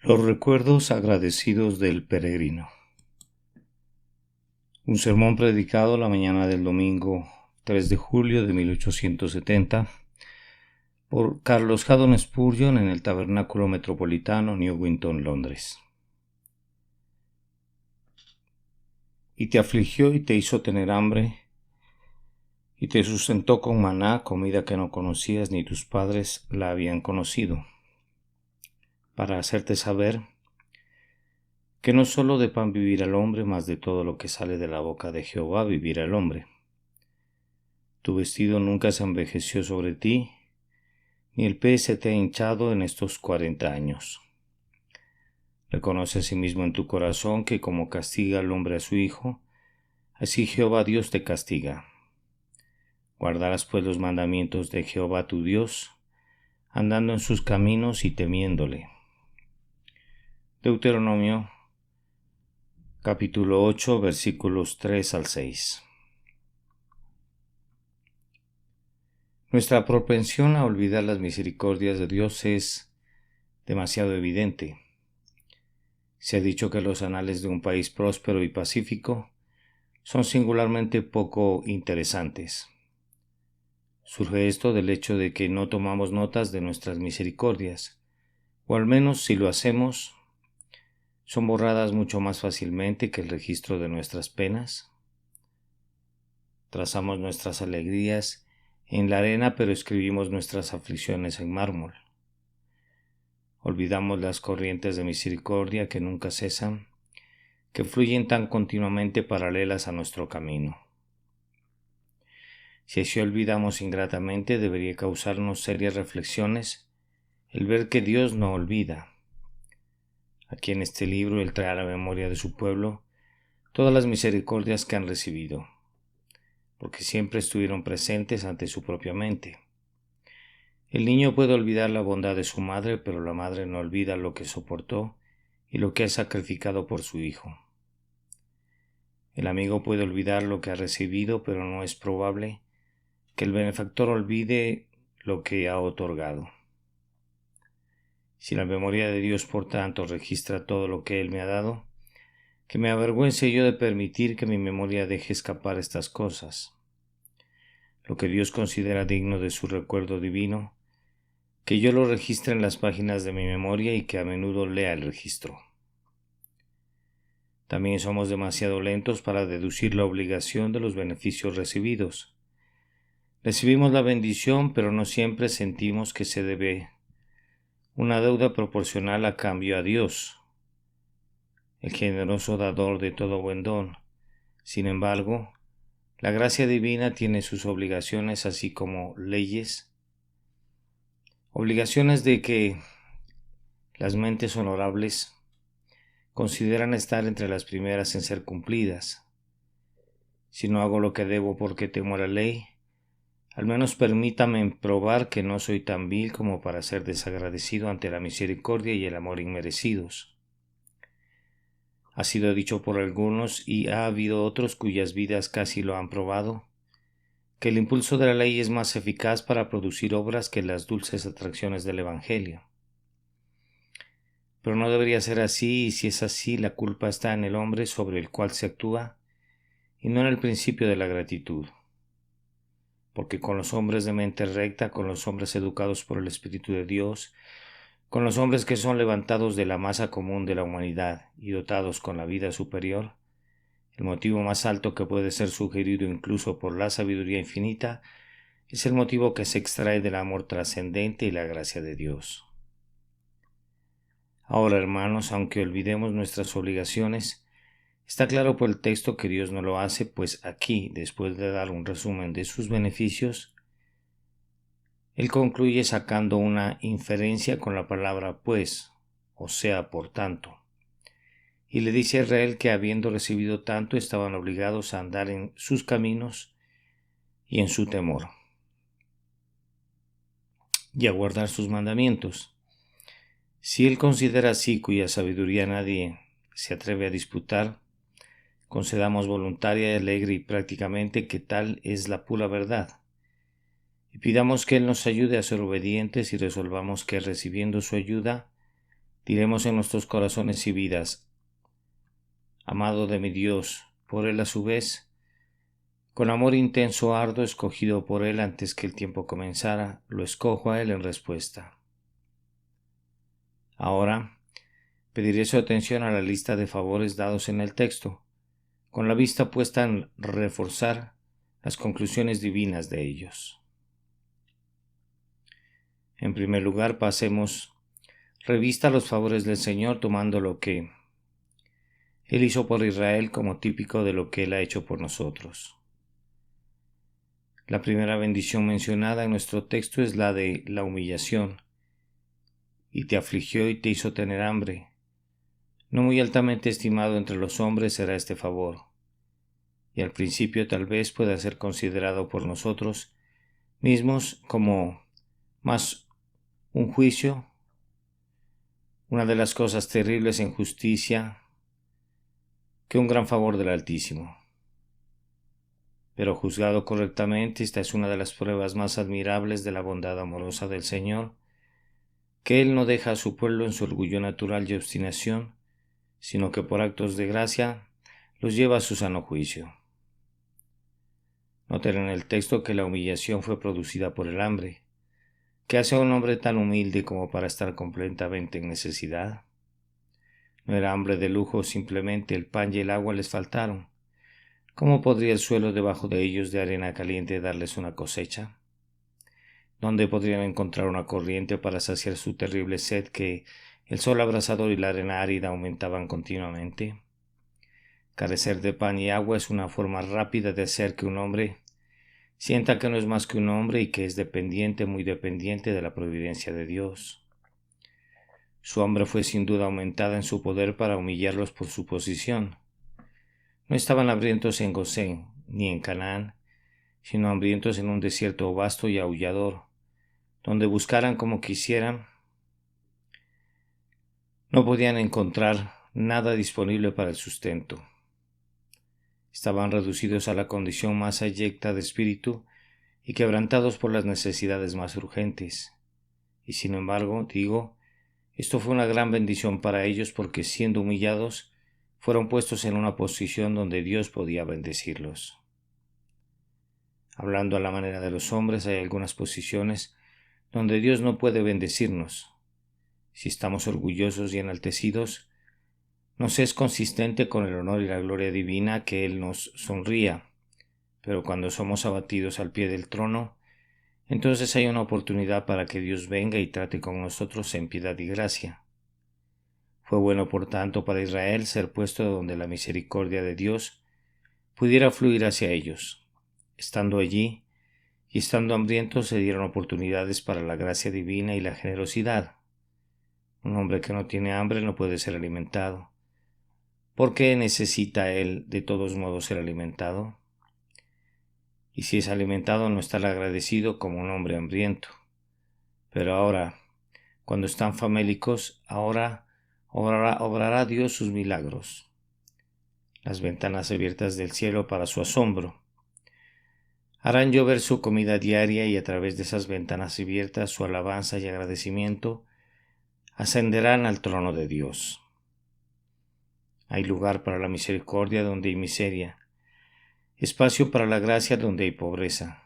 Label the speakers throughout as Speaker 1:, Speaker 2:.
Speaker 1: Los recuerdos agradecidos del peregrino. Un sermón predicado la mañana del domingo 3 de julio de 1870 por Carlos Haddon Spurgeon en el Tabernáculo Metropolitano, Newington, Londres. Y te afligió y te hizo tener hambre, y te sustentó con maná, comida que no conocías ni tus padres la habían conocido, para hacerte saber que no sólo de pan vivirá el hombre, mas de todo lo que sale de la boca de Jehová vivirá el hombre. Tu vestido nunca se envejeció sobre ti, ni el pie se te ha hinchado en estos 40 años. Reconoce asimismo en tu corazón que como castiga al hombre a su hijo, así Jehová Dios te castiga. Guardarás pues los mandamientos de Jehová tu Dios, andando en sus caminos y temiéndole. Deuteronomio capítulo 8, versículos 3 al 6. Nuestra propensión a olvidar las misericordias de Dios es demasiado evidente. Se ha dicho que los anales de un país próspero y pacífico son singularmente poco interesantes. Surge esto del hecho de que no tomamos notas de nuestras misericordias, o al menos si lo hacemos, son borradas mucho más fácilmente que el registro de nuestras penas. Trazamos nuestras alegrías en la arena, pero escribimos nuestras aflicciones en mármol. Olvidamos las corrientes de misericordia que nunca cesan, que fluyen tan continuamente paralelas a nuestro camino. Si así olvidamos ingratamente, debería causarnos serias reflexiones el ver que Dios no olvida. Aquí en este libro Él trae a la memoria de su pueblo todas las misericordias que han recibido, porque siempre estuvieron presentes ante su propia mente. El niño puede olvidar la bondad de su madre, pero la madre no olvida lo que soportó y lo que ha sacrificado por su hijo. El amigo puede olvidar lo que ha recibido, pero no es probable que el benefactor olvide lo que ha otorgado. Si la memoria de Dios, por tanto, registra todo lo que Él me ha dado, que me avergüence yo de permitir que mi memoria deje escapar estas cosas. Lo que Dios considera digno de su recuerdo divino, que yo lo registre en las páginas de mi memoria y que a menudo lea el registro. También somos demasiado lentos para deducir la obligación de los beneficios recibidos. Recibimos la bendición, pero no siempre sentimos que se debe una deuda proporcional a cambio a Dios, el generoso dador de todo buen don. Sin embargo, la gracia divina tiene sus obligaciones así como leyes, obligaciones de que las mentes honorables consideran estar entre las primeras en ser cumplidas. Si no hago lo que debo porque temo a la ley, al menos permítame probar que no soy tan vil como para ser desagradecido ante la misericordia y el amor inmerecidos. Ha sido dicho por algunos, y ha habido otros cuyas vidas casi lo han probado, que el impulso de la ley es más eficaz para producir obras que las dulces atracciones del Evangelio. Pero no debería ser así, y si es así, la culpa está en el hombre sobre el cual se actúa, y no en el principio de la gratitud. Porque con los hombres de mente recta, con los hombres educados por el Espíritu de Dios, con los hombres que son levantados de la masa común de la humanidad y dotados con la vida superior, el motivo más alto que puede ser sugerido incluso por la sabiduría infinita es el motivo que se extrae del amor trascendente y la gracia de Dios. Ahora, hermanos, aunque olvidemos nuestras obligaciones, está claro por el texto que Dios no lo hace, pues aquí, después de dar un resumen de sus beneficios, Él concluye sacando una inferencia con la palabra pues, o sea, por tanto, y le dice a Israel que habiendo recibido tanto estaban obligados a andar en sus caminos y en su temor, y a guardar sus mandamientos. Si Él considera así, cuya sabiduría nadie se atreve a disputar, concedamos voluntaria, alegre y prácticamente que tal es la pura verdad, y pidamos que Él nos ayude a ser obedientes y resolvamos que recibiendo su ayuda Diremos en nuestros corazones y vidas: amado de mi Dios, por Él a su vez, con amor intenso ardo, escogido por Él antes que el tiempo comenzara, lo escojo a Él en respuesta. Ahora pediré su atención a la lista de favores dados en el texto, con la vista puesta en reforzar las conclusiones divinas de ellos. En primer lugar, pasemos revista los favores del Señor, tomando lo que Él hizo por Israel como típico de lo que Él ha hecho por nosotros. La primera bendición mencionada en nuestro texto es la de la humillación. Y te afligió y te hizo tener hambre. No muy altamente estimado entre los hombres será este favor, y al principio tal vez pueda ser considerado por nosotros mismos como más un juicio, una de las cosas terribles en justicia, que un gran favor del Altísimo. Pero juzgado correctamente, esta es una de las pruebas más admirables de la bondad amorosa del Señor, que Él no deja a su pueblo en su orgullo natural y obstinación, sino que por actos de gracia los lleva a su sano juicio. Noten en el texto que la humillación fue producida por el hambre. ¿Qué hace a un hombre tan humilde como para estar completamente en necesidad? No era hambre de lujo, simplemente el pan y el agua les faltaron. ¿Cómo podría el suelo debajo de ellos de arena caliente darles una cosecha? ¿Dónde podrían encontrar una corriente para saciar su terrible sed que el sol abrasador y la arena árida aumentaban continuamente? Carecer de pan y agua es una forma rápida de hacer que un hombre sienta que no es más que un hombre y que es dependiente, muy dependiente de la providencia de Dios. Su hambre fue sin duda aumentada en su poder para humillarlos por su posición. No estaban hambrientos en Gosén ni en Canaán, sino hambrientos en un desierto vasto y aullador, donde buscaran como quisieran, no podían encontrar nada disponible para el sustento. Estaban reducidos a la condición más abyecta de espíritu y quebrantados por las necesidades más urgentes. Y sin embargo, esto fue una gran bendición para ellos porque siendo humillados, fueron puestos en una posición donde Dios podía bendecirlos. Hablando a la manera de los hombres, hay algunas posiciones donde Dios no puede bendecirnos. Si estamos orgullosos y enaltecidos, nos es consistente con el honor y la gloria divina que Él nos sonría, pero cuando somos abatidos al pie del trono, entonces hay una oportunidad para que Dios venga y trate con nosotros en piedad y gracia. Fue bueno, por tanto, para Israel ser puesto donde la misericordia de Dios pudiera fluir hacia ellos. Estando allí y estando hambrientos se dieron oportunidades para la gracia divina y la generosidad. Un hombre que no tiene hambre no puede ser alimentado. ¿Por qué necesita él de todos modos ser alimentado? Y si es alimentado no estará agradecido como un hombre hambriento. Pero ahora, cuando están famélicos, ahora obrará Dios sus milagros. Las ventanas abiertas del cielo para su asombro. Harán llover su comida diaria y a través de esas ventanas abiertas su alabanza y agradecimiento ascenderán al trono de Dios. Hay lugar para la misericordia donde hay miseria, espacio para la gracia donde hay pobreza.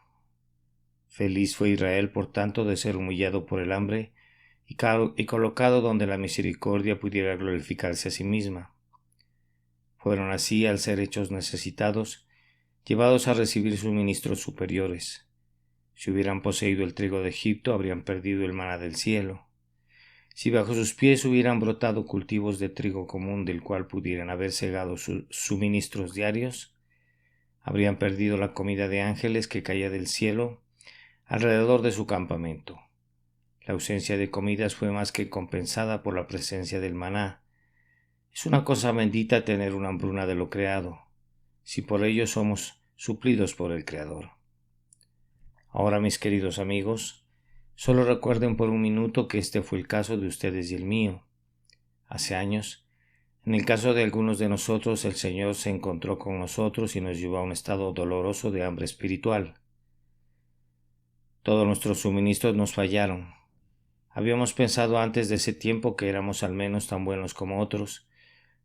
Speaker 1: Feliz fue Israel, por tanto, de ser humillado por el hambre y colocado donde la misericordia pudiera glorificarse a sí misma. Fueron así, al ser hechos necesitados, llevados a recibir suministros superiores. Si hubieran poseído el trigo de Egipto, habrían perdido el maná del cielo. Si bajo sus pies hubieran brotado cultivos de trigo común del cual pudieran haber segado sus suministros diarios, habrían perdido la comida de ángeles que caía del cielo alrededor de su campamento. La ausencia de comidas fue más que compensada por la presencia del maná. Es una cosa bendita tener una hambruna de lo creado, si por ello somos suplidos por el Creador. Ahora, mis queridos amigos, solo recuerden por un minuto que este fue el caso de ustedes y el mío. Hace años, en el caso de algunos de nosotros, el Señor se encontró con nosotros y nos llevó a un estado doloroso de hambre espiritual. Todos nuestros suministros nos fallaron. Habíamos pensado antes de ese tiempo que éramos al menos tan buenos como otros,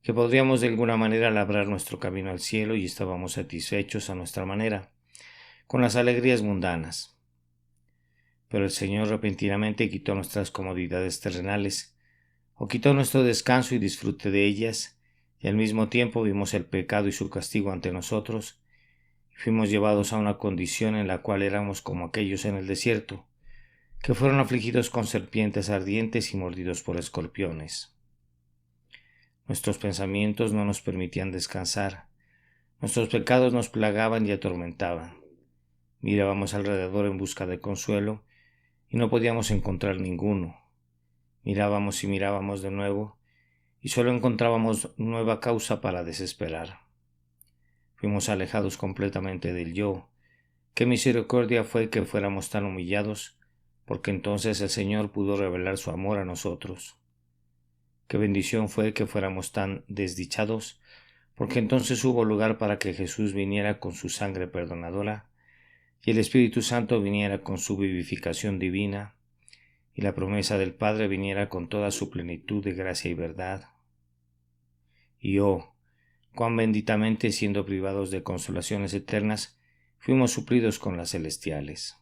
Speaker 1: que podríamos de alguna manera labrar nuestro camino al cielo y estábamos satisfechos a nuestra manera, con las alegrías mundanas. Pero el Señor repentinamente quitó nuestras comodidades terrenales, o quitó nuestro descanso y disfrute de ellas, y al mismo tiempo vimos el pecado y su castigo ante nosotros, y fuimos llevados a una condición en la cual éramos como aquellos en el desierto, que fueron afligidos con serpientes ardientes y mordidos por escorpiones. Nuestros pensamientos no nos permitían descansar, nuestros pecados nos plagaban y atormentaban. Mirábamos alrededor en busca de consuelo y no podíamos encontrar ninguno. Mirábamos y mirábamos de nuevo y solo encontrábamos nueva causa para desesperar. Fuimos alejados completamente del yo. Qué misericordia fue que fuéramos tan humillados, porque entonces el Señor pudo revelar su amor a nosotros. Qué bendición fue que fuéramos tan desdichados, porque entonces hubo lugar para que Jesús viniera con su sangre perdonadora, y el Espíritu Santo viniera con su vivificación divina, y la promesa del Padre viniera con toda su plenitud de gracia y verdad. Y cuán benditamente, siendo privados de consolaciones eternas, fuimos suplidos con las celestiales.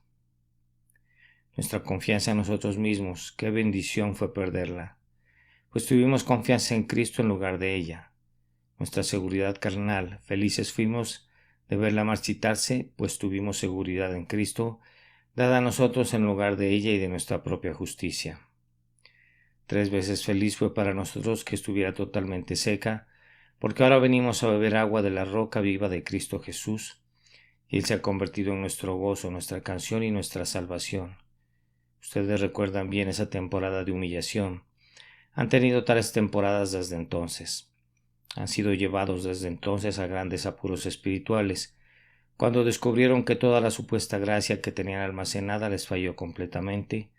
Speaker 1: Nuestra confianza en nosotros mismos, qué bendición fue perderla, pues tuvimos confianza en Cristo en lugar de ella. Nuestra seguridad carnal, felices fuimos de verla marchitarse, pues tuvimos seguridad en Cristo, dada a nosotros en lugar de ella y de nuestra propia justicia. 3 veces feliz fue para nosotros que estuviera totalmente seca, porque ahora venimos a beber agua de la roca viva de Cristo Jesús, y Él se ha convertido en nuestro gozo, nuestra canción y nuestra salvación. Ustedes recuerdan bien esa temporada de humillación. Han tenido tales temporadas desde entonces. Han sido llevados desde entonces a grandes apuros espirituales, cuando descubrieron que toda la supuesta gracia que tenían almacenada les falló completamente,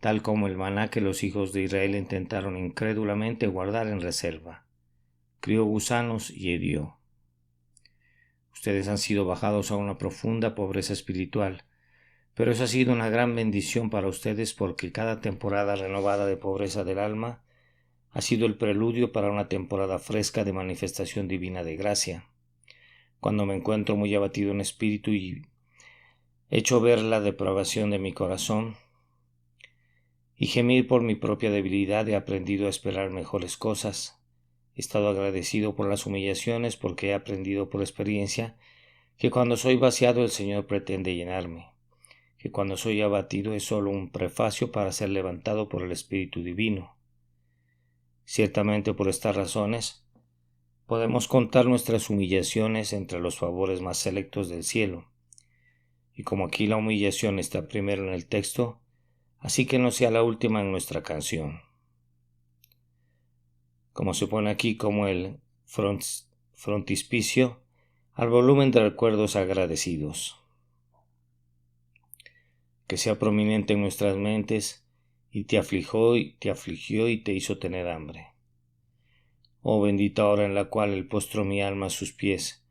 Speaker 1: tal como el maná que los hijos de Israel intentaron incrédulamente guardar en reserva. Crió gusanos y hirió. Ustedes han sido bajados a una profunda pobreza espiritual, pero eso ha sido una gran bendición para ustedes porque cada temporada renovada de pobreza del alma ha sido el preludio para una temporada fresca de manifestación divina de gracia. Cuando me encuentro muy abatido en espíritu y hecho ver la depravación de mi corazón y gemir por mi propia debilidad, he aprendido a esperar mejores cosas. He estado agradecido por las humillaciones porque he aprendido por experiencia que cuando soy vaciado el Señor pretende llenarme, que cuando soy abatido es solo un prefacio para ser levantado por el Espíritu Divino. Ciertamente por estas razones podemos contar nuestras humillaciones entre los favores más selectos del cielo. Y como aquí la humillación está primero en el texto, así que no sea la última en nuestra canción. Como se pone aquí como el frontispicio al volumen de recuerdos agradecidos. Que sea prominente en nuestras mentes y te afligió y te hizo tener hambre. Oh bendita hora en la cual Él postró mi alma a sus pies.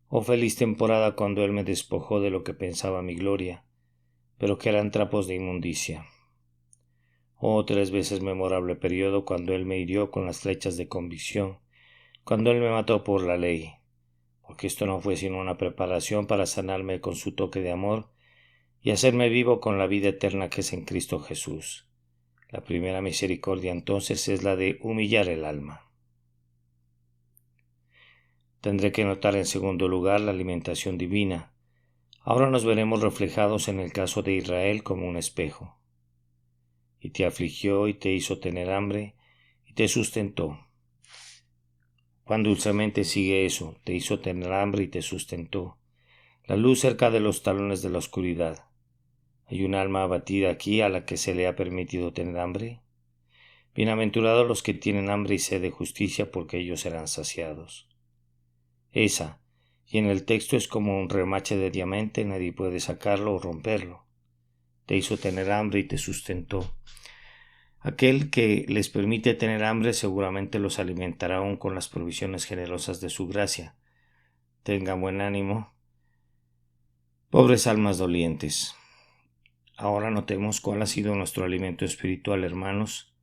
Speaker 1: Oh feliz temporada cuando Él me despojó de lo que pensaba mi gloria, pero que eran trapos de inmundicia. Oh 3 veces memorable periodo cuando Él me hirió con las flechas de convicción, cuando Él me mató por la ley, porque esto no fue sino una preparación para sanarme con su toque de amor y hacerme vivo con la vida eterna que es en Cristo Jesús. La primera misericordia entonces es la de humillar el alma. Tendré que notar en segundo lugar la alimentación divina. Ahora nos veremos reflejados en el caso de Israel como un espejo. Y te afligió y te hizo tener hambre y te sustentó. Cuán dulcemente sigue eso, te hizo tener hambre y te sustentó. La luz cerca de los talones de la oscuridad. ¿Hay un alma abatida aquí a la que se le ha permitido tener hambre? Bienaventurados los que tienen hambre y sed de justicia, porque ellos serán saciados. Esa, y en el texto es como un remache de diamante, nadie puede sacarlo o romperlo. Te hizo tener hambre y te sustentó. Aquel que les permite tener hambre seguramente los alimentará aún con las provisiones generosas de su gracia. Tengan buen ánimo, pobres almas dolientes. Ahora notemos cuál ha sido nuestro alimento espiritual, hermanos.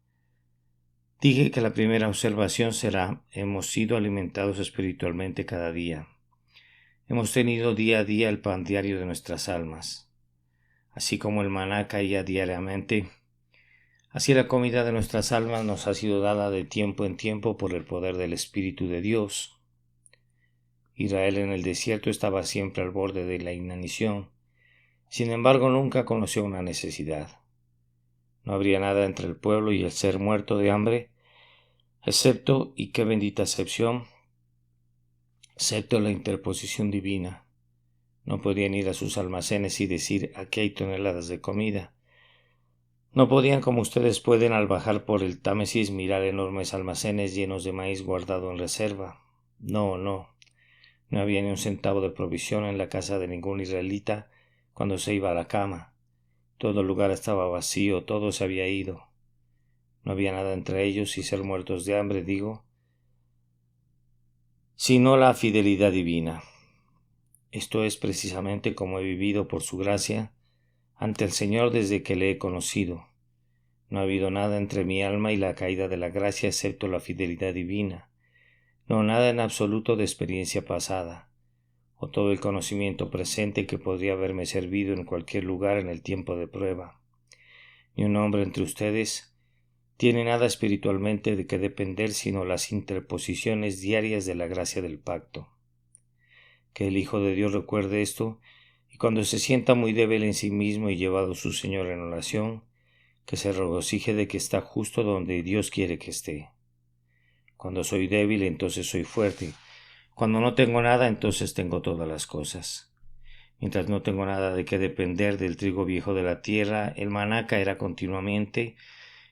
Speaker 1: Dije que la primera observación será: hemos sido alimentados espiritualmente cada día. Hemos tenido día a día el pan diario de nuestras almas. Así como el maná caía diariamente, así la comida de nuestras almas nos ha sido dada de tiempo en tiempo por el poder del Espíritu de Dios. Israel en el desierto estaba siempre al borde de la inanición. Sin embargo, nunca conoció una necesidad. No habría nada entre el pueblo y el ser muerto de hambre, excepto, y qué bendita excepción, excepto la interposición divina. No podían ir a sus almacenes y decir: aquí hay toneladas de comida. No podían, como ustedes pueden, al bajar por el Támesis, mirar enormes almacenes llenos de maíz guardado en reserva. No había ni un centavo de provisión en la casa de ningún israelita cuando se iba a la cama. Todo el lugar estaba vacío, todo se había ido. No había nada entre ellos y ser muertos de hambre, digo, sino la fidelidad divina. Esto es precisamente como he vivido por su gracia ante el Señor desde que le he conocido. No ha habido nada entre mi alma y la caída de la gracia excepto la fidelidad divina. No nada en absoluto de experiencia pasada, o todo el conocimiento presente que podría haberme servido en cualquier lugar en el tiempo de prueba. Ni un hombre entre ustedes tiene nada espiritualmente de que depender sino las interposiciones diarias de la gracia del pacto. Que el Hijo de Dios recuerde esto, y cuando se sienta muy débil en sí mismo y llevado su Señor en oración, que se regocije de que está justo donde Dios quiere que esté. Cuando soy débil, entonces soy fuerte. Cuando no tengo nada, entonces tengo todas las cosas. Mientras no tengo nada de qué depender del trigo viejo de la tierra, el maná caerá continuamente,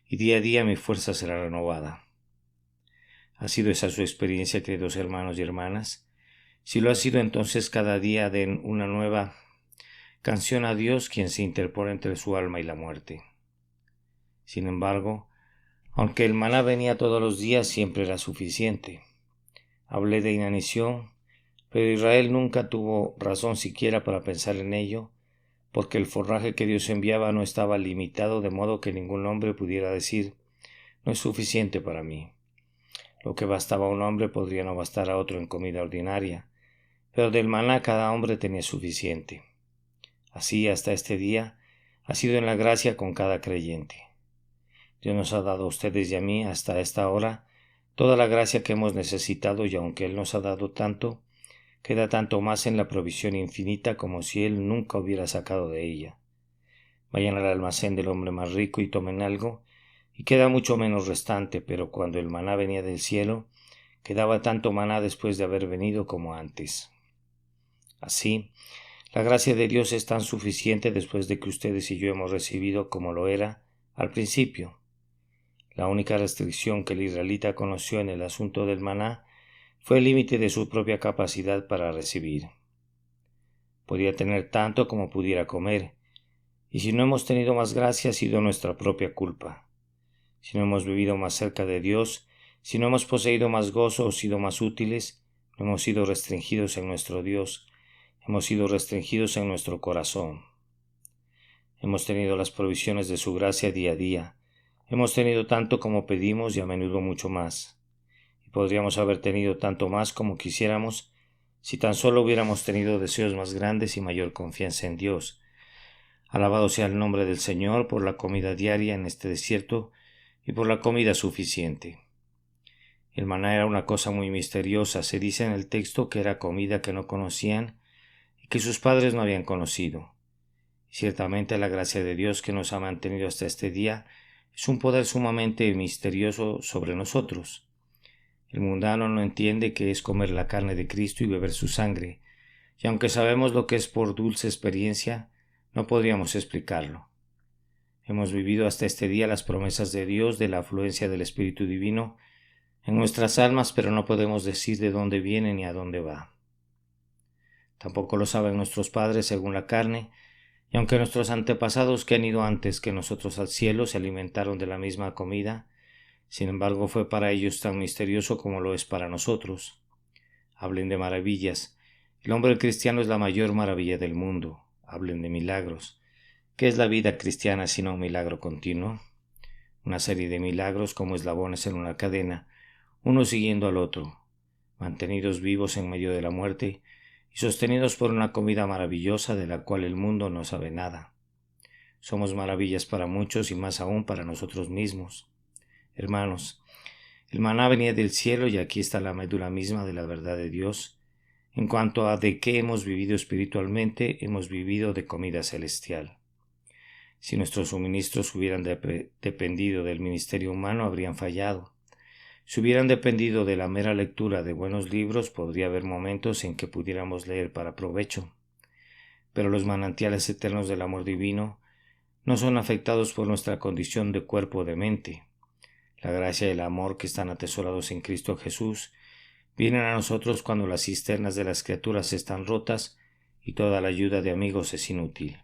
Speaker 1: y día a día mi fuerza será renovada. ¿Ha sido esa su experiencia, queridos hermanos y hermanas? Si lo ha sido, entonces cada día den una nueva canción a Dios, quien se interpone entre su alma y la muerte. Sin embargo, aunque el maná venía todos los días, siempre era suficiente. Hablé de inanición, pero Israel nunca tuvo razón siquiera para pensar en ello, porque el forraje que Dios enviaba no estaba limitado, de modo que ningún hombre pudiera decir: no es suficiente para mí. Lo que bastaba a un hombre podría no bastar a otro en comida ordinaria, pero del maná cada hombre tenía suficiente. Así, hasta este día, ha sido en la gracia con cada creyente. Dios nos ha dado a ustedes y a mí, hasta esta hora, toda la gracia que hemos necesitado, y aunque Él nos ha dado tanto, queda tanto más en la provisión infinita como si Él nunca hubiera sacado de ella. Vayan al almacén del hombre más rico y tomen algo, y queda mucho menos restante, pero cuando el maná venía del cielo, quedaba tanto maná después de haber venido como antes. Así, la gracia de Dios es tan suficiente después de que ustedes y yo hemos recibido como lo era al principio. La única restricción que el israelita conoció en el asunto del maná fue el límite de su propia capacidad para recibir. Podía tener tanto como pudiera comer, y si no hemos tenido más gracia ha sido nuestra propia culpa. Si no hemos vivido más cerca de Dios, si no hemos poseído más gozo o sido más útiles, no hemos sido restringidos en nuestro Dios, hemos sido restringidos en nuestro corazón. Hemos tenido las provisiones de su gracia día a día. Hemos tenido tanto como pedimos y a menudo mucho más. Y podríamos haber tenido tanto más como quisiéramos si tan solo hubiéramos tenido deseos más grandes y mayor confianza en Dios. Alabado sea el nombre del Señor por la comida diaria en este desierto y por la comida suficiente. El maná era una cosa muy misteriosa. Se dice en el texto que era comida que no conocían y que sus padres no habían conocido. Y ciertamente la gracia de Dios que nos ha mantenido hasta este día es un poder sumamente misterioso sobre nosotros. El mundano no entiende qué es comer la carne de Cristo y beber su sangre, y aunque sabemos lo que es por dulce experiencia, no podríamos explicarlo. Hemos vivido hasta este día las promesas de Dios de la afluencia del Espíritu Divino en nuestras almas, pero no podemos decir de dónde viene ni a dónde va. Tampoco lo saben nuestros padres según la carne, y aunque nuestros antepasados que han ido antes que nosotros al cielo se alimentaron de la misma comida, sin embargo fue para ellos tan misterioso como lo es para nosotros. Hablen de maravillas. El hombre cristiano es la mayor maravilla del mundo. Hablen de milagros. ¿Qué es la vida cristiana sino un milagro continuo? Una serie de milagros como eslabones en una cadena, uno siguiendo al otro, mantenidos vivos en medio de la muerte y sostenidos por una comida maravillosa de la cual el mundo no sabe nada. Somos maravillas para muchos y más aún para nosotros mismos. Hermanos, el maná venía del cielo y aquí está la médula misma de la verdad de Dios. En cuanto a de qué hemos vivido espiritualmente, hemos vivido de comida celestial. Si nuestros suministros hubieran dependido del ministerio humano, habrían fallado. Si hubieran dependido de la mera lectura de buenos libros, podría haber momentos en que pudiéramos leer para provecho. Pero los manantiales eternos del amor divino no son afectados por nuestra condición de cuerpo o de mente. La gracia y el amor que están atesorados en Cristo Jesús vienen a nosotros cuando las cisternas de las criaturas están rotas y toda la ayuda de amigos es inútil.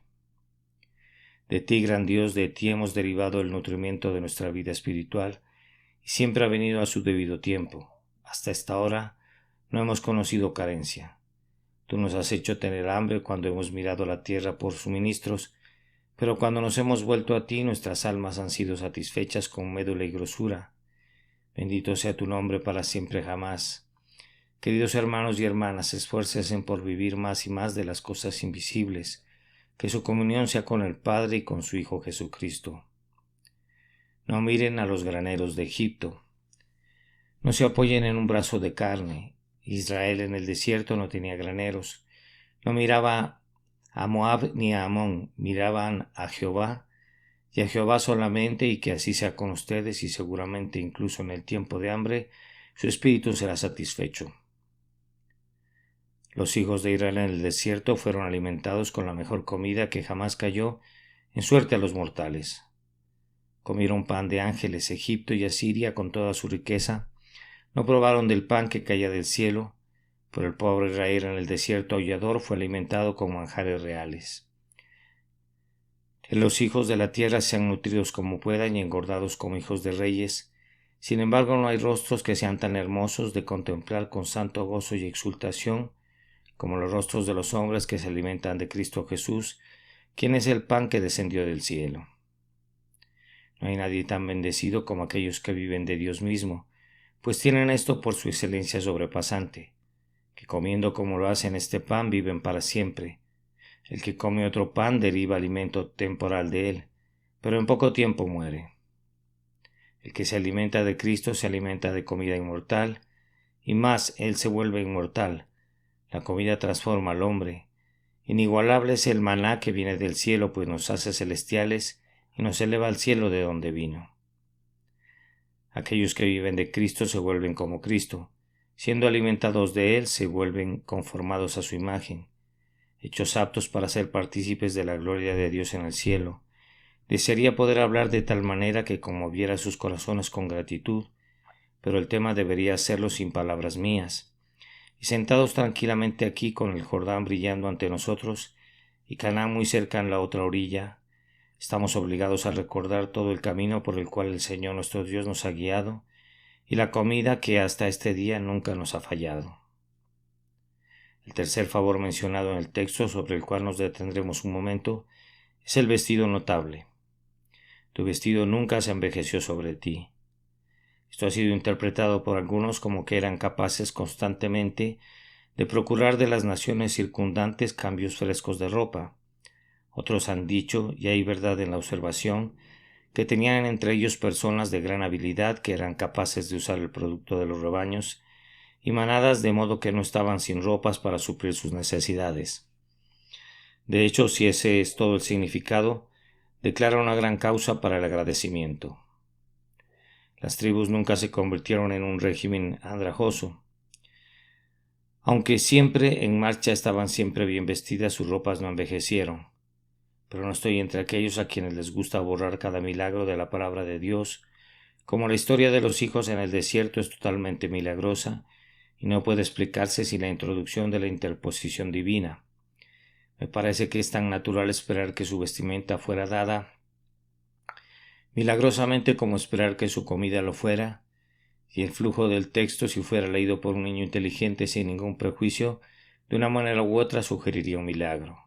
Speaker 1: De ti, gran Dios, de ti hemos derivado el nutrimiento de nuestra vida espiritual y siempre ha venido a su debido tiempo. Hasta esta hora no hemos conocido carencia. Tú nos has hecho tener hambre cuando hemos mirado la tierra por suministros, pero cuando nos hemos vuelto a ti nuestras almas han sido satisfechas con médula y grosura. Bendito sea tu nombre para siempre jamás. Queridos hermanos y hermanas, esfuércense por vivir más y más de las cosas invisibles, que su comunión sea con el Padre y con su Hijo Jesucristo. No miren a los graneros de Egipto. No se apoyen en un brazo de carne. Israel en el desierto no tenía graneros. No miraba a Moab ni a Amón, miraban a Jehová, y a Jehová solamente, y que así sea con ustedes, y seguramente incluso en el tiempo de hambre, su espíritu será satisfecho. Los hijos de Israel en el desierto fueron alimentados con la mejor comida que jamás cayó en suerte a los mortales. Comieron pan de ángeles, Egipto y Asiria con toda su riqueza. No probaron del pan que caía del cielo, pero el pobre Israel en el desierto aullador fue alimentado con manjares reales. Los hijos de la tierra sean nutridos como puedan y engordados como hijos de reyes. Sin embargo, no hay rostros que sean tan hermosos de contemplar con santo gozo y exultación como los rostros de los hombres que se alimentan de Cristo Jesús, quien es el pan que descendió del cielo. No hay nadie tan bendecido como aquellos que viven de Dios mismo, pues tienen esto por su excelencia sobrepasante, que comiendo como lo hacen este pan viven para siempre. El que come otro pan deriva alimento temporal de él, pero en poco tiempo muere. El que se alimenta de Cristo se alimenta de comida inmortal, y más él se vuelve inmortal. La comida transforma al hombre. Inigualable es el maná que viene del cielo, pues nos hace celestiales y nos eleva al cielo de donde vino. Aquellos que viven de Cristo se vuelven como Cristo. Siendo alimentados de Él, se vuelven conformados a su imagen, hechos aptos para ser partícipes de la gloria de Dios en el cielo. Desearía poder hablar de tal manera que conmoviera sus corazones con gratitud, pero el tema debería hacerlo sin palabras mías. Y sentados tranquilamente aquí con el Jordán brillando ante nosotros y Canaán muy cerca en la otra orilla, estamos obligados a recordar todo el camino por el cual el Señor nuestro Dios nos ha guiado y la comida que hasta este día nunca nos ha fallado. El tercer favor mencionado en el texto, sobre el cual nos detendremos un momento, es el vestido notable. Tu vestido nunca se envejeció sobre ti. Esto ha sido interpretado por algunos como que eran capaces constantemente de procurar de las naciones circundantes cambios frescos de ropa. Otros han dicho, y hay verdad en la observación, que tenían entre ellos personas de gran habilidad que eran capaces de usar el producto de los rebaños y manadas de modo que no estaban sin ropas para suplir sus necesidades. De hecho, si ese es todo el significado, declara una gran causa para el agradecimiento. Las tribus nunca se convirtieron en un régimen andrajoso. Aunque siempre en marcha estaban siempre bien vestidas, sus ropas no envejecieron. Pero no estoy entre aquellos a quienes les gusta borrar cada milagro de la palabra de Dios, como la historia de los hijos en el desierto es totalmente milagrosa y no puede explicarse sin la introducción de la interposición divina. Me parece que es tan natural esperar que su vestimenta fuera dada milagrosamente como esperar que su comida lo fuera, y el flujo del texto, si fuera leído por un niño inteligente sin ningún prejuicio, de una manera u otra sugeriría un milagro.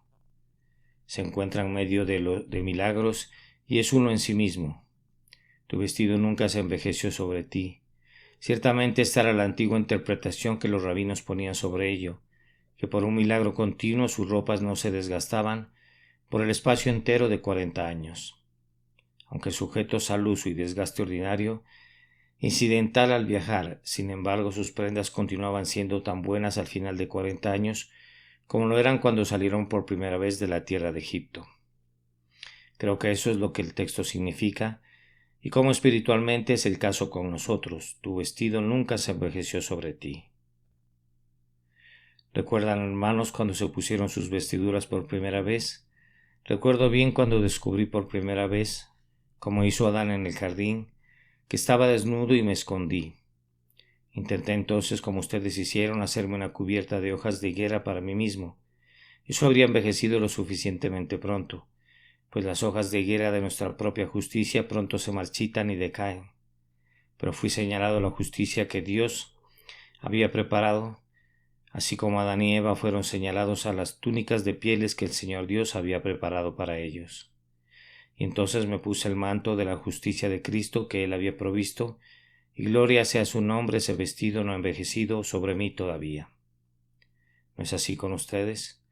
Speaker 1: Se encuentra en medio de milagros y es uno en sí mismo. Tu vestido nunca se envejeció sobre ti. Ciertamente esta era la antigua interpretación que los rabinos ponían sobre ello, que por un milagro continuo sus ropas no se desgastaban por el espacio entero de 40 años. Aunque sujetos al uso y desgaste ordinario, incidental al viajar, sin embargo sus prendas continuaban siendo tan buenas al final de 40 años como lo eran cuando salieron por primera vez de la tierra de Egipto. Creo que eso es lo que el texto significa, y como espiritualmente es el caso con nosotros, tu vestido nunca se envejeció sobre ti. ¿Recuerdan, hermanos, cuando se pusieron sus vestiduras por primera vez? Recuerdo bien cuando descubrí por primera vez, como hizo Adán en el jardín, que estaba desnudo y me escondí. Intenté entonces, como ustedes hicieron, hacerme una cubierta de hojas de higuera para mí mismo. Eso habría envejecido lo suficientemente pronto, pues las hojas de higuera de nuestra propia justicia pronto se marchitan y decaen. Pero fui señalado la justicia que Dios había preparado, así como Adán y Eva fueron señalados a las túnicas de pieles que el Señor Dios había preparado para ellos. Y entonces me puse el manto de la justicia de Cristo que Él había provisto, y gloria sea su nombre, ese vestido no envejecido sobre mí todavía. ¿No es así con ustedes?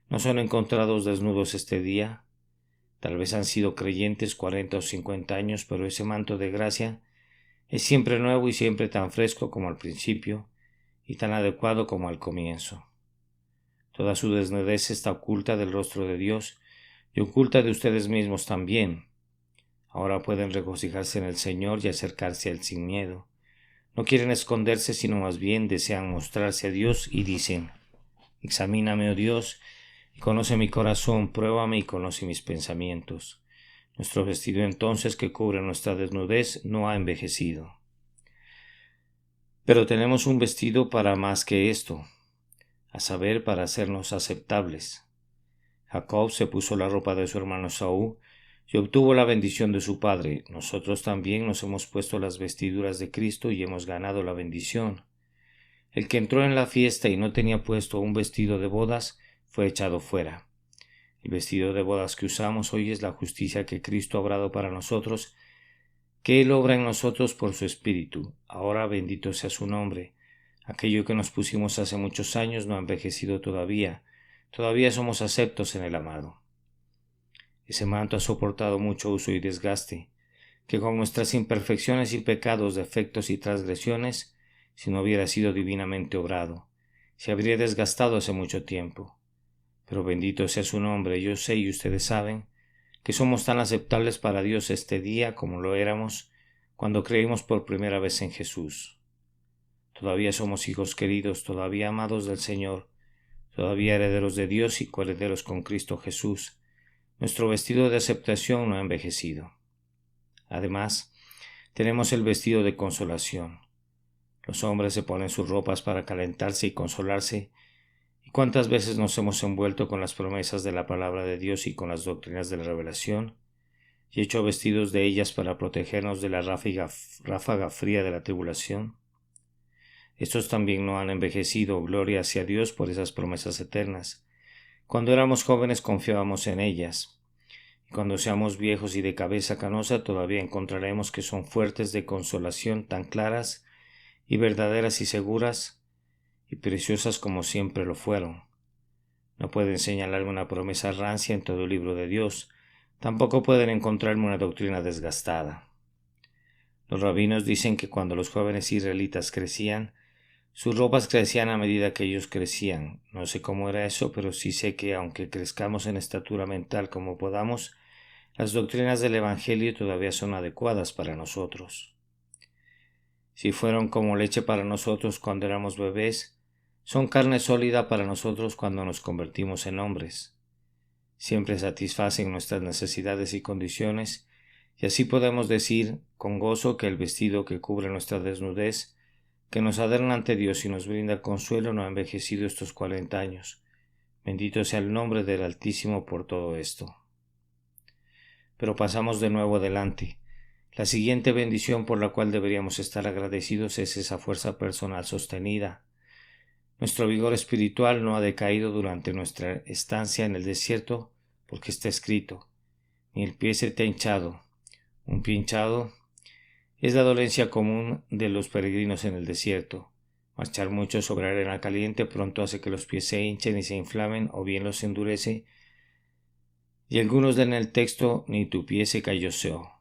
Speaker 1: ¿No son encontrados desnudos este día? Tal vez han sido creyentes 40 o 50 años, pero ese manto de gracia es siempre nuevo y siempre tan fresco como al principio y tan adecuado como al comienzo. Toda su desnudez está oculta del rostro de Dios y oculta de ustedes mismos también. Ahora pueden regocijarse en el Señor y acercarse a Él sin miedo. No quieren esconderse, sino más bien desean mostrarse a Dios y dicen: Examíname, oh Dios, y conoce mi corazón, pruébame y conoce mis pensamientos. Nuestro vestido entonces, que cubre nuestra desnudez, no ha envejecido. Pero tenemos un vestido para más que esto, a saber, para hacernos aceptables. Jacob se puso la ropa de su hermano Saúl y obtuvo la bendición de su padre. Nosotros también nos hemos puesto las vestiduras de Cristo y hemos ganado la bendición. El que entró en la fiesta y no tenía puesto un vestido de bodas fue echado fuera. El vestido de bodas que usamos hoy es la justicia que Cristo ha obrado para nosotros, que Él obra en nosotros por su Espíritu. Ahora bendito sea su nombre. Aquello que nos pusimos hace muchos años no ha envejecido todavía. Todavía somos aceptos en el amado. Ese manto ha soportado mucho uso y desgaste, que con nuestras imperfecciones y pecados, defectos y transgresiones, si no hubiera sido divinamente obrado, se habría desgastado hace mucho tiempo. Pero bendito sea su nombre. Yo sé y ustedes saben que somos tan aceptables para Dios este día como lo éramos cuando creímos por primera vez en Jesús. Todavía somos hijos queridos, todavía amados del Señor, todavía herederos de Dios y coherederos con Cristo Jesús. Nuestro vestido de aceptación no ha envejecido. Además, tenemos el vestido de consolación. Los hombres se ponen sus ropas para calentarse y consolarse. ¿Y cuántas veces nos hemos envuelto con las promesas de la palabra de Dios y con las doctrinas de la revelación, y hecho vestidos de ellas para protegernos de la ráfaga fría de la tribulación? Estos también no han envejecido, gloria hacia Dios por esas promesas eternas. Cuando éramos jóvenes confiábamos en ellas, y cuando seamos viejos y de cabeza canosa todavía encontraremos que son fuertes de consolación, tan claras y verdaderas y seguras y preciosas como siempre lo fueron. No pueden señalarme una promesa rancia en todo el libro de Dios, tampoco pueden encontrarme una doctrina desgastada. Los rabinos dicen que cuando los jóvenes israelitas crecían, sus ropas crecían a medida que ellos crecían. No sé cómo era eso, pero sí sé que aunque crezcamos en estatura mental como podamos, las doctrinas del Evangelio todavía son adecuadas para nosotros. Si fueron como leche para nosotros cuando éramos bebés, son carne sólida para nosotros cuando nos convertimos en hombres. Siempre satisfacen nuestras necesidades y condiciones, y así podemos decir con gozo que el vestido que cubre nuestra desnudez, que nos adorna ante Dios y nos brinda consuelo, no ha envejecido estos 40 años. Bendito sea el nombre del Altísimo por todo esto. Pero pasamos de nuevo adelante. La siguiente bendición por la cual deberíamos estar agradecidos es esa fuerza personal sostenida. Nuestro vigor espiritual no ha decaído durante nuestra estancia en el desierto porque está escrito: ni el pie se te ha hinchado. Un pie hinchado es la dolencia común de los peregrinos en el desierto. Marchar mucho sobre arena caliente pronto hace que los pies se hinchen y se inflamen, o bien los endurece. Y algunos den el texto: ni tu pie se calloseó.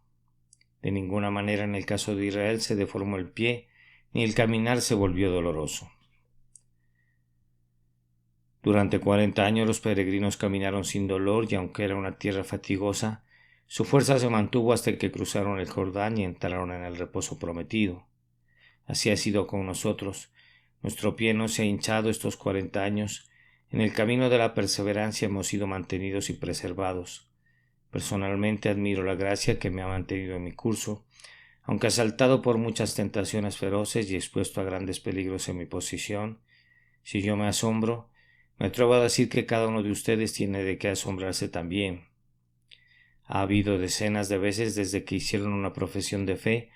Speaker 1: De ninguna manera en el caso de Israel se deformó el pie, ni el caminar se volvió doloroso. Durante 40 años los peregrinos caminaron sin dolor, y aunque era una tierra fatigosa, su fuerza se mantuvo hasta que cruzaron el Jordán y entraron en el reposo prometido. Así ha sido con nosotros. Nuestro pie no se ha hinchado estos 40 años. En el camino de la perseverancia hemos sido mantenidos y preservados. Personalmente admiro la gracia que me ha mantenido en mi curso, aunque asaltado por muchas tentaciones feroces y expuesto a grandes peligros en mi posición. Si yo me asombro, me atrevo a decir que cada uno de ustedes tiene de qué asombrarse también. Ha habido decenas de veces desde que hicieron una profesión de fe,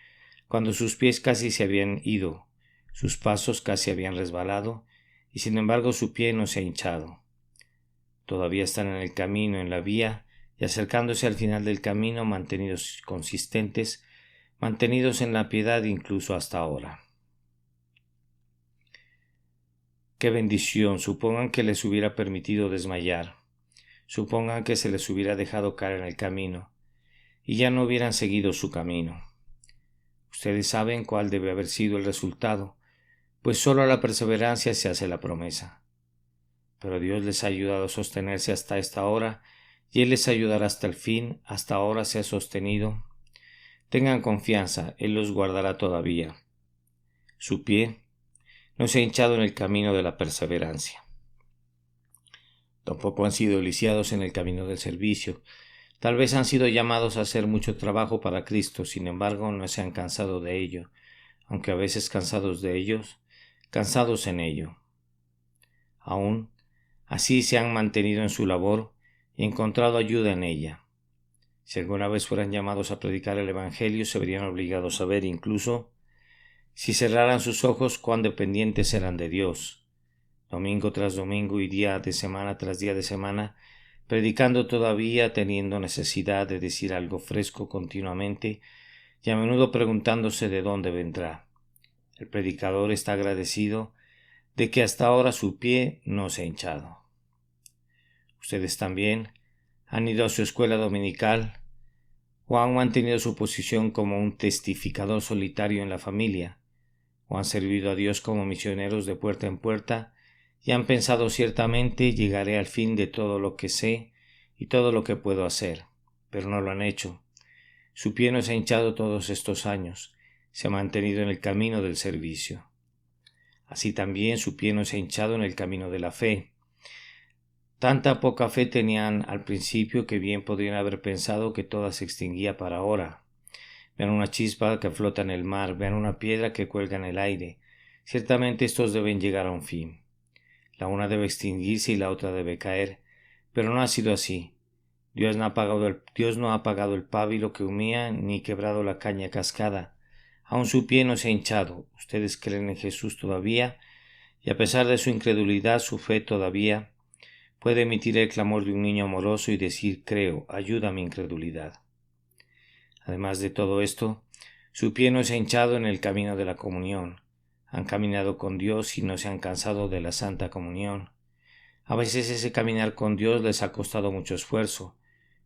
Speaker 1: cuando sus pies casi se habían ido, sus pasos casi habían resbalado, y sin embargo su pie no se ha hinchado. Todavía están en el camino, en la vía, y acercándose al final del camino, mantenidos consistentes, mantenidos en la piedad incluso hasta ahora. ¡Qué bendición! Supongan que les hubiera permitido desmayar. Supongan que se les hubiera dejado caer en el camino, y ya no hubieran seguido su camino. Ustedes saben cuál debe haber sido el resultado, pues solo a la perseverancia se hace la promesa. Pero Dios les ha ayudado a sostenerse hasta esta hora, y Él les ayudará hasta el fin. Hasta ahora se ha sostenido. Tengan confianza, Él los guardará todavía. Su pie no se ha hinchado en el camino de la perseverancia. Tampoco han sido lisiados en el camino del servicio. Tal vez han sido llamados a hacer mucho trabajo para Cristo, sin embargo no se han cansado de ello, aunque a veces cansados en ello. Aún así se han mantenido en su labor y encontrado ayuda en ella. Si alguna vez fueran llamados a predicar el Evangelio, se verían obligados a ver, incluso si cerraran sus ojos, cuán dependientes eran de Dios. Domingo tras domingo y día de semana tras día de semana, predicando todavía, teniendo necesidad de decir algo fresco continuamente, y a menudo preguntándose de dónde vendrá. El predicador está agradecido de que hasta ahora su pie no se ha hinchado. Ustedes también han ido a su escuela dominical o han mantenido su posición como un testificador solitario en la familia, o han servido a Dios como misioneros de puerta en puerta y han pensado: ciertamente llegaré al fin de todo lo que sé y todo lo que puedo hacer, pero no lo han hecho. Su pie no se ha hinchado todos estos años, se ha mantenido en el camino del servicio. Así también su pie no se ha hinchado en el camino de la fe. Tanta poca fe tenían al principio que bien podrían haber pensado que toda se extinguía para ahora. Vean una chispa que flota en el mar, vean una piedra que cuelga en el aire. Ciertamente estos deben llegar a un fin. La una debe extinguirse y la otra debe caer, pero no ha sido así. Dios no ha apagado el pábilo que humea, ni quebrado la caña cascada. Aún su pie no se ha hinchado. Ustedes creen en Jesús todavía, y a pesar de su incredulidad, su fe todavía puede emitir el clamor de un niño amoroso y decir: creo, ayuda a mi incredulidad. Además de todo esto, su pie no se ha hinchado en el camino de la comunión. Han caminado con Dios y no se han cansado de la Santa Comunión. A veces ese caminar con Dios les ha costado mucho esfuerzo,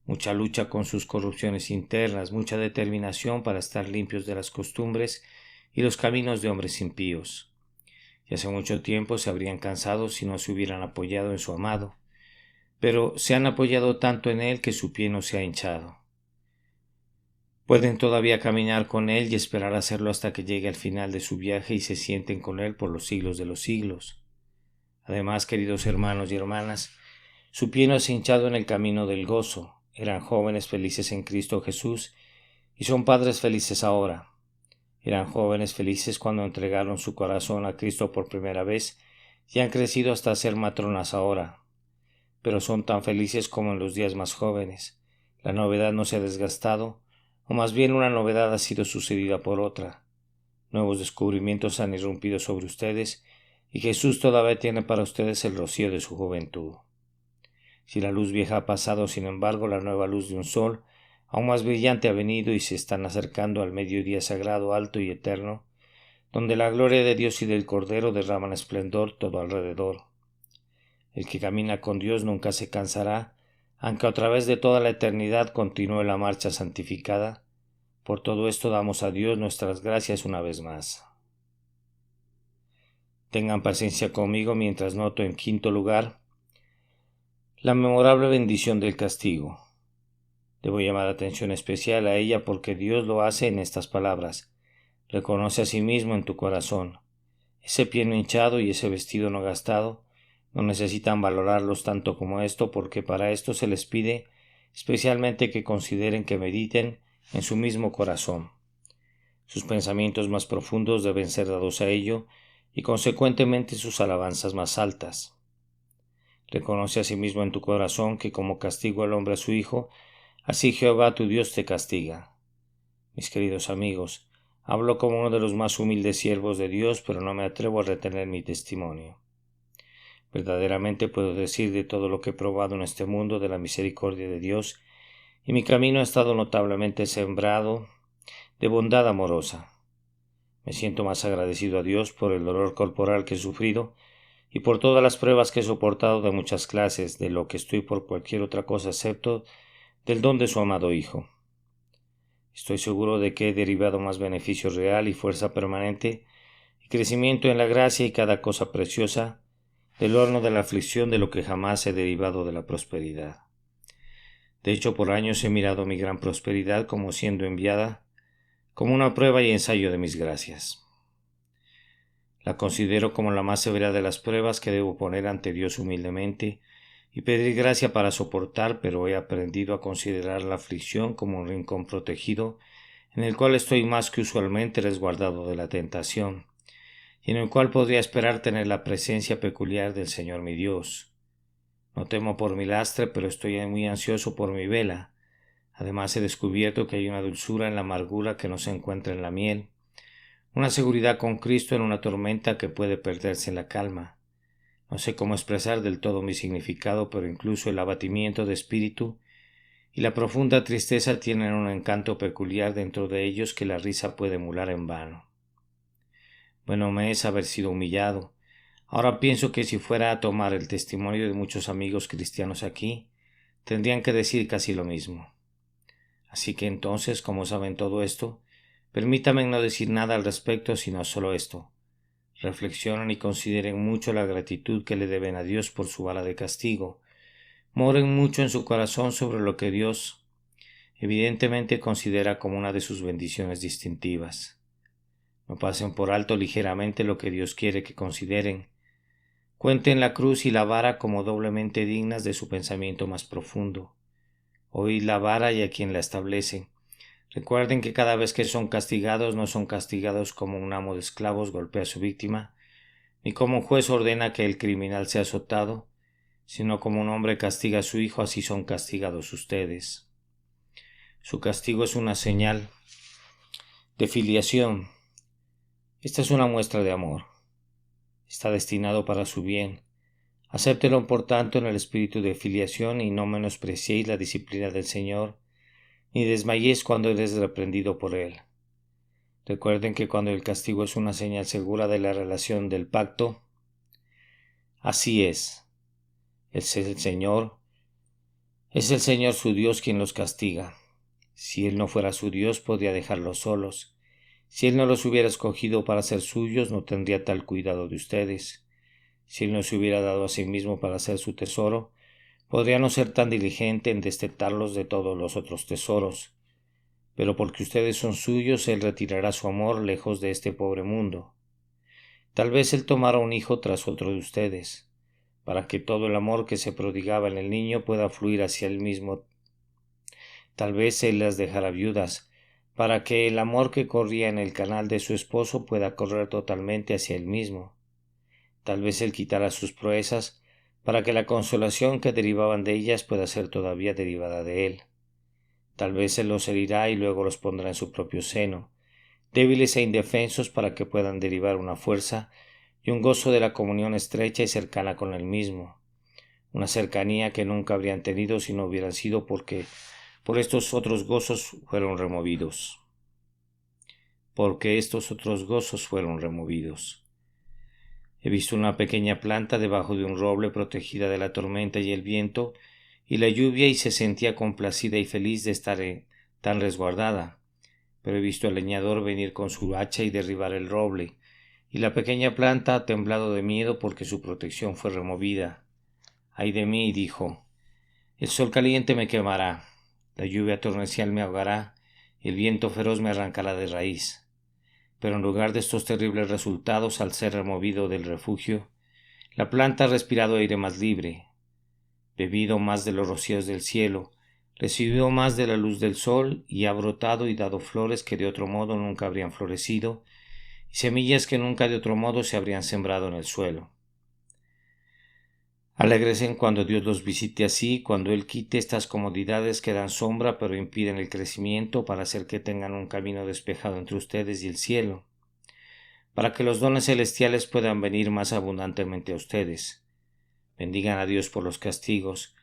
Speaker 1: mucha lucha con sus corrupciones internas, mucha determinación para estar limpios de las costumbres y los caminos de hombres impíos. Y hace mucho tiempo se habrían cansado si no se hubieran apoyado en su amado, pero se han apoyado tanto en él que su pie no se ha hinchado. Pueden todavía caminar con él y esperar hacerlo hasta que llegue al final de su viaje y se sienten con él por los siglos de los siglos. Además, queridos hermanos y hermanas, su pie no se ha hinchado en el camino del gozo. Eran jóvenes felices en Cristo Jesús y son padres felices ahora. Eran jóvenes felices cuando entregaron su corazón a Cristo por primera vez y han crecido hasta ser matronas ahora. Pero son tan felices como en los días más jóvenes. La novedad no se ha desgastado, o más bien una novedad ha sido sucedida por otra. Nuevos descubrimientos han irrumpido sobre ustedes y Jesús todavía tiene para ustedes el rocío de su juventud. Si la luz vieja ha pasado, sin embargo, la nueva luz de un sol, aún más brillante, ha venido y se están acercando al mediodía sagrado, alto y eterno, donde la gloria de Dios y del Cordero derraman esplendor todo alrededor. El que camina con Dios nunca se cansará, aunque a través de toda la eternidad continúe la marcha santificada. Por todo esto damos a Dios nuestras gracias una vez más. Tengan paciencia conmigo mientras noto en quinto lugar la memorable bendición del castigo. Debo llamar atención especial a ella porque Dios lo hace en estas palabras. Reconoce a sí mismo en tu corazón. Ese pie no hinchado y ese vestido no gastado no necesitan valorarlos tanto como esto, porque para esto se les pide especialmente que consideren, que mediten en su mismo corazón. Sus pensamientos más profundos deben ser dados a ello y consecuentemente sus alabanzas más altas. Reconoce a sí mismo en tu corazón que como castigo al hombre a su hijo, así Jehová tu Dios te castiga. Mis queridos amigos, hablo como uno de los más humildes siervos de Dios, pero no me atrevo a retener mi testimonio. Verdaderamente puedo decir de todo lo que he probado en este mundo de la misericordia de Dios, y mi camino ha estado notablemente sembrado de bondad amorosa. Me siento más agradecido a Dios por el dolor corporal que he sufrido y por todas las pruebas que he soportado de muchas clases, de lo que estoy por cualquier otra cosa excepto del don de su amado Hijo. Estoy seguro de que he derivado más beneficio real y fuerza permanente y crecimiento en la gracia y cada cosa preciosa del horno de la aflicción de lo que jamás he derivado de la prosperidad. De hecho, por años he mirado mi gran prosperidad como siendo enviada como una prueba y ensayo de mis gracias. La considero como la más severa de las pruebas que debo poner ante Dios humildemente y pedir gracia para soportar, pero he aprendido a considerar la aflicción como un rincón protegido en el cual estoy más que usualmente resguardado de la tentación, y en el cual podría esperar tener la presencia peculiar del Señor mi Dios. No temo por mi lastre, pero estoy muy ansioso por mi vela. Además he descubierto que hay una dulzura en la amargura que no se encuentra en la miel, una seguridad con Cristo en una tormenta que puede perderse en la calma. No sé cómo expresar del todo mi significado, pero incluso el abatimiento de espíritu y la profunda tristeza tienen un encanto peculiar dentro de ellos que la risa puede emular en vano. Bueno me es haber sido humillado. Ahora pienso que si fuera a tomar el testimonio de muchos amigos cristianos aquí, tendrían que decir casi lo mismo. Así que entonces, como saben todo esto, permítanme no decir nada al respecto, sino solo esto. Reflexionen y consideren mucho la gratitud que le deben a Dios por su vara de castigo. Moren mucho en su corazón sobre lo que Dios evidentemente considera como una de sus bendiciones distintivas. No pasen por alto ligeramente lo que Dios quiere que consideren. Cuenten la cruz y la vara como doblemente dignas de su pensamiento más profundo. Oíd la vara y a quien la establece. Recuerden que cada vez que son castigados no son castigados como un amo de esclavos golpea a su víctima, ni como un juez ordena que el criminal sea azotado, sino como un hombre castiga a su hijo, así son castigados ustedes. Su castigo es una señal de filiación. Esta es una muestra de amor. Está destinado para su bien. Acéptelo por tanto en el espíritu de filiación y no menospreciéis la disciplina del Señor, ni desmayéis cuando eres reprendido por Él. Recuerden que cuando el castigo es una señal segura de la relación del pacto, así es. Es el Señor su Dios quien los castiga. Si Él no fuera su Dios, podría dejarlos solos. Si Él no los hubiera escogido para ser suyos, no tendría tal cuidado de ustedes. Si Él no se hubiera dado a sí mismo para ser su tesoro, podría no ser tan diligente en destetarlos de todos los otros tesoros. Pero porque ustedes son suyos, Él retirará su amor lejos de este pobre mundo. Tal vez Él tomara un hijo tras otro de ustedes, para que todo el amor que se prodigaba en el niño pueda fluir hacia Él mismo. Tal vez Él las dejara viudas, para que el amor que corría en el canal de su esposo pueda correr totalmente hacia Él mismo. Tal vez Él quitara sus proezas, para que la consolación que derivaban de ellas pueda ser todavía derivada de Él. Tal vez Él los herirá y luego los pondrá en su propio seno, débiles e indefensos, para que puedan derivar una fuerza y un gozo de la comunión estrecha y cercana con Él mismo. una cercanía que nunca habrían tenido si no hubieran sido porque por estos otros gozos fueron removidos. Porque estos otros gozos fueron removidos. He visto una pequeña planta debajo de un roble protegida de la tormenta y el viento y la lluvia y se sentía complacida y feliz de estar tan resguardada. Pero he visto al leñador venir con su hacha y derribar el roble, y la pequeña planta ha temblado de miedo porque su protección fue removida. Ay de mí, dijo, el sol caliente me quemará, la lluvia torrencial me ahogará, y el viento feroz me arrancará de raíz. Pero en lugar de estos terribles resultados, al ser removido del refugio, la planta ha respirado aire más libre, bebido más de los rocíos del cielo, recibió más de la luz del sol y ha brotado y dado flores que de otro modo nunca habrían florecido, y semillas que nunca de otro modo se habrían sembrado en el suelo. Alégresen cuando Dios los visite así, cuando Él quite estas comodidades que dan sombra pero impiden el crecimiento para hacer que tengan un camino despejado entre ustedes y el cielo, para que los dones celestiales puedan venir más abundantemente a ustedes. Bendigan a Dios por los castigos,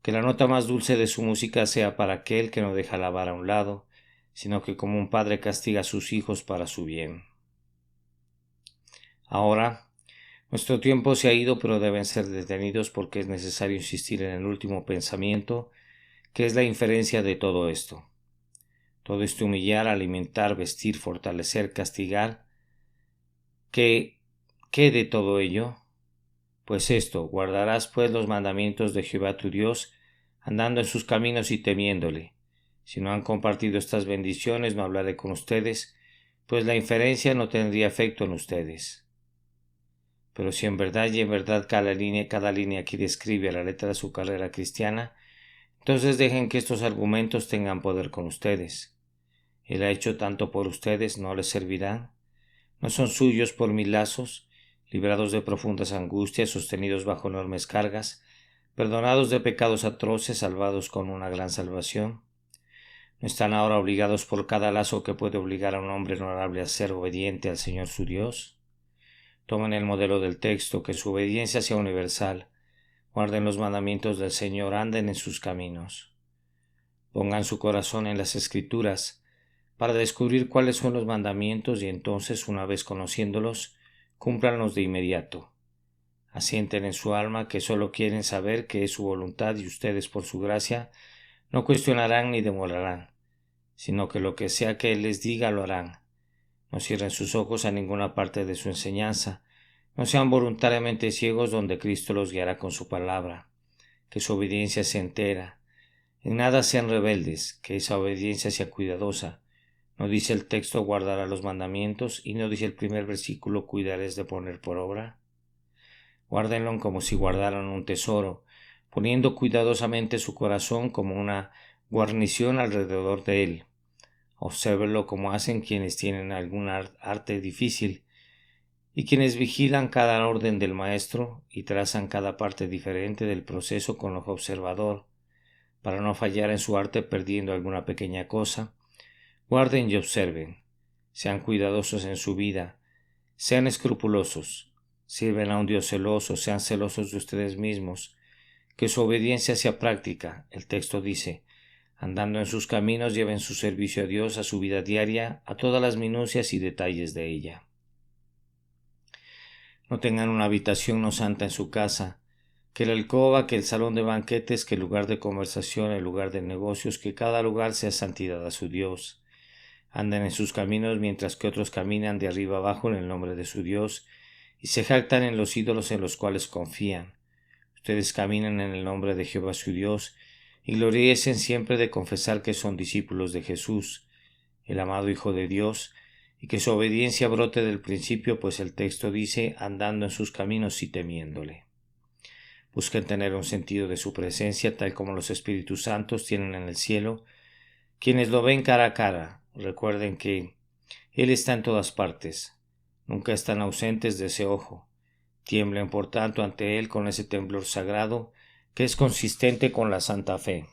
Speaker 1: que la nota más dulce de su música sea para aquel que no deja la vara a un lado, sino que como un padre castiga a sus hijos para su bien. Ahora, nuestro tiempo se ha ido, pero deben ser detenidos porque es necesario insistir en el último pensamiento, que es la inferencia de todo esto. Todo esto humillar, alimentar, vestir, fortalecer, castigar. ¿Qué de todo ello? Pues esto, guardarás pues los mandamientos de Jehová tu Dios, andando en sus caminos y temiéndole. Si no han compartido estas bendiciones, no hablaré con ustedes, pues la inferencia no tendría efecto en ustedes. Pero si en verdad y en verdad cada línea aquí describe a la letra de su carrera cristiana, entonces dejen que estos argumentos tengan poder con ustedes. Él ha hecho tanto por ustedes, ¿no les servirán? ¿No son suyos por mil lazos, librados de profundas angustias, sostenidos bajo enormes cargas, perdonados de pecados atroces, salvados con una gran salvación? ¿No están ahora obligados por cada lazo que puede obligar a un hombre honorable a ser obediente al Señor su Dios? Tomen el modelo del texto, que su obediencia sea universal. Guarden los mandamientos del Señor, anden en sus caminos. Pongan su corazón en las Escrituras para descubrir cuáles son los mandamientos y entonces, una vez conociéndolos, cúmplanlos de inmediato. Asienten en su alma que solo quieren saber que es su voluntad y ustedes, por su gracia, no cuestionarán ni demorarán, sino que lo que sea que Él les diga lo harán. No cierren sus ojos a ninguna parte de su enseñanza. No sean voluntariamente ciegos donde Cristo los guiará con su palabra. Que su obediencia sea entera. En nada sean rebeldes, que esa obediencia sea cuidadosa. ¿No dice el texto guardará los mandamientos y no dice el primer versículo cuidaréis de poner por obra? Guárdenlo como si guardaran un tesoro, poniendo cuidadosamente su corazón como una guarnición alrededor de él. Obsérvenlo como hacen quienes tienen algún arte difícil y quienes vigilan cada orden del maestro y trazan cada parte diferente del proceso con ojo observador, para no fallar en su arte perdiendo alguna pequeña cosa. Guarden y observen, sean cuidadosos en su vida, sean escrupulosos, sirven a un Dios celoso, sean celosos de ustedes mismos, que su obediencia sea práctica. El texto dice, andando en sus caminos lleven su servicio a Dios, a su vida diaria, a todas las minucias y detalles de ella. No tengan una habitación no santa en su casa, que la alcoba, que el salón de banquetes, que el lugar de conversación, el lugar de negocios, que cada lugar sea santidad a su Dios. Anden en sus caminos mientras que otros caminan de arriba abajo en el nombre de su Dios, y se jactan en los ídolos en los cuales confían. Ustedes caminan en el nombre de Jehová su Dios, y gloríense siempre de confesar que son discípulos de Jesús, el amado Hijo de Dios, y que su obediencia brote del principio, pues el texto dice, andando en sus caminos y temiéndole. Busquen tener un sentido de su presencia, tal como los Espíritus Santos tienen en el cielo, quienes lo ven cara a cara. Recuerden que Él está en todas partes, nunca están ausentes de ese ojo. Tiemblen por tanto ante Él con ese temblor sagrado que es consistente con la santa fe.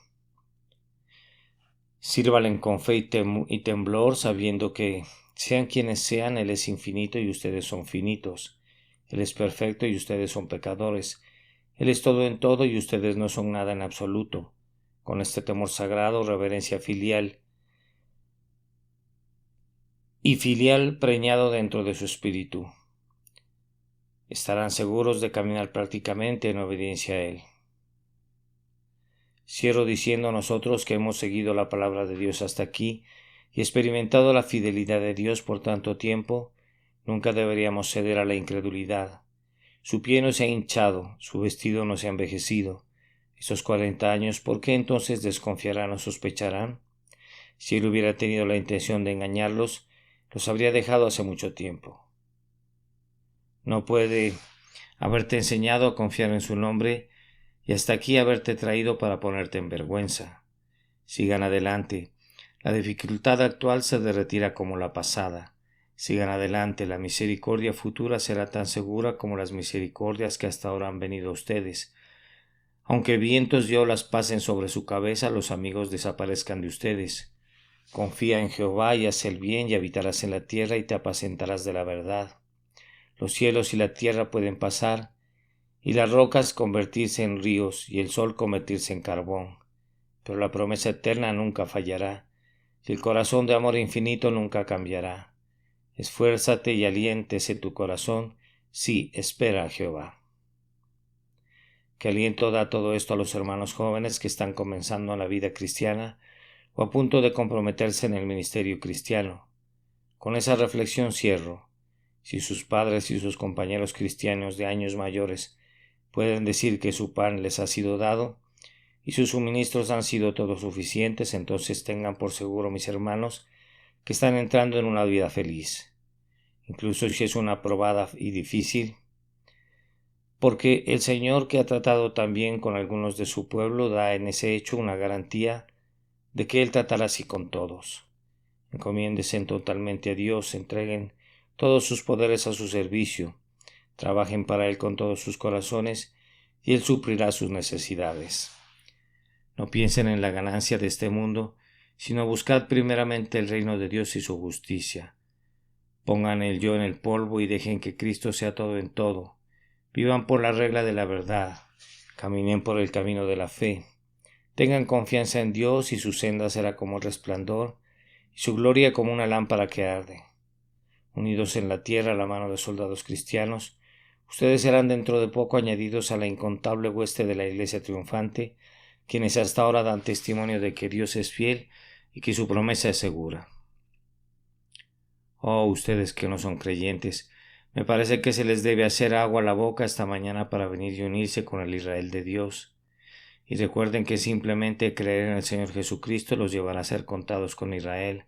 Speaker 1: Sírvalen con fe y temblor, sabiendo que, sean quienes sean, Él es infinito y ustedes son finitos. Él es perfecto y ustedes son pecadores. Él es todo en todo y ustedes no son nada en absoluto. Con este temor sagrado, reverencia filial y filial preñado dentro de su espíritu, estarán seguros de caminar prácticamente en obediencia a Él. Cierro diciendo a nosotros que hemos seguido la palabra de Dios hasta aquí y experimentado la fidelidad de Dios por tanto tiempo, nunca deberíamos ceder a la incredulidad. Su pie no se ha hinchado, su vestido no se ha envejecido. Esos 40 años, ¿por qué entonces desconfiarán o sospecharán? Si Él hubiera tenido la intención de engañarlos, los habría dejado hace mucho tiempo. No puede haberte enseñado a confiar en su nombre y hasta aquí haberte traído para ponerte en vergüenza. Sigan adelante. La dificultad actual se derretirá como la pasada. Sigan adelante. La misericordia futura será tan segura como las misericordias que hasta ahora han venido a ustedes. Aunque vientos y olas pasen sobre su cabeza, los amigos desaparezcan de ustedes. Confía en Jehová y haz el bien y habitarás en la tierra y te apacentarás de la verdad. Los cielos y la tierra pueden pasar, y las rocas convertirse en ríos y el sol convertirse en carbón, pero la promesa eterna nunca fallará, y el corazón de amor infinito nunca cambiará. Esfuérzate y aliéntese tu corazón, sí, espera a Jehová. ¿Qué aliento da todo esto a los hermanos jóvenes que están comenzando la vida cristiana o a punto de comprometerse en el ministerio cristiano? Con esa reflexión cierro. Si sus padres y sus compañeros cristianos de años mayores pueden decir que su pan les ha sido dado y sus suministros han sido todos suficientes, entonces tengan por seguro, mis hermanos, que están entrando en una vida feliz, incluso si es una probada y difícil, porque el Señor, que ha tratado también con algunos de su pueblo, da en ese hecho una garantía de que Él tratará así con todos. Encomiéndese totalmente a Dios, entreguen todos sus poderes a su servicio, trabajen para Él con todos sus corazones y Él suplirá sus necesidades. No piensen en la ganancia de este mundo, sino buscad primeramente el reino de Dios y su justicia. Pongan el yo en el polvo y dejen que Cristo sea todo en todo. Vivan por la regla de la verdad, caminen por el camino de la fe. Tengan confianza en Dios y su senda será como el resplandor y su gloria como una lámpara que arde. Unidos en la tierra a la mano de soldados cristianos, ustedes serán dentro de poco añadidos a la incontable hueste de la Iglesia triunfante, quienes hasta ahora dan testimonio de que Dios es fiel y que su promesa es segura. Oh, ustedes que no son creyentes, me parece que se les debe hacer agua a la boca esta mañana para venir y unirse con el Israel de Dios. Y recuerden que simplemente creer en el Señor Jesucristo los llevará a ser contados con Israel.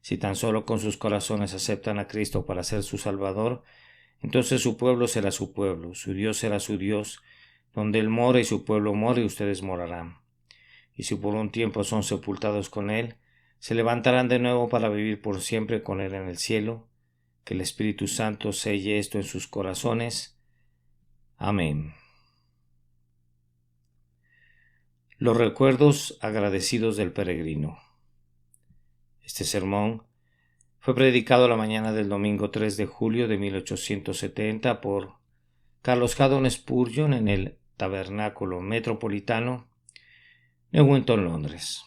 Speaker 1: Si tan solo con sus corazones aceptan a Cristo para ser su Salvador, entonces su pueblo será su pueblo, su Dios será su Dios, donde Él mora y su pueblo mora y ustedes morarán. Y si por un tiempo son sepultados con Él, se levantarán de nuevo para vivir por siempre con Él en el cielo. Que el Espíritu Santo selle esto en sus corazones. Amén. Los recuerdos agradecidos del peregrino. Este sermón fue predicado la mañana del domingo 3 de julio de 1870 por Carlos Haddon Spurgeon en el Tabernáculo Metropolitano, Newington, Londres.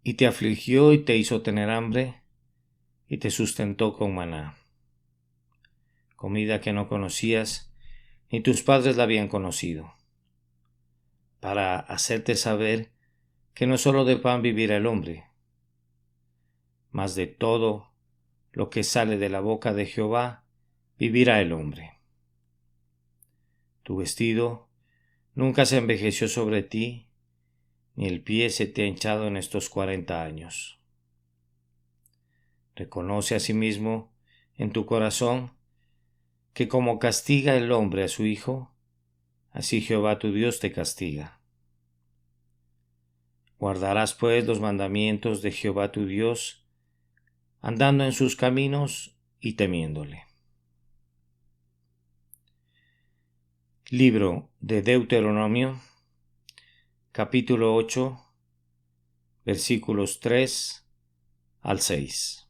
Speaker 1: Y te afligió y te hizo tener hambre, y te sustentó con maná, comida que no conocías, ni tus padres la habían conocido, para hacerte saber que no sólo de pan vivirá el hombre, mas de todo lo que sale de la boca de Jehová vivirá el hombre. Tu vestido nunca se envejeció sobre ti, ni el pie se te ha hinchado en estos 40 años. Reconoce asimismo en tu corazón que como castiga el hombre a su hijo, así Jehová tu Dios te castiga. Guardarás pues los mandamientos de Jehová tu Dios, andando en sus caminos y temiéndole. Libro de Deuteronomio, capítulo 8, versículos 3 al 6.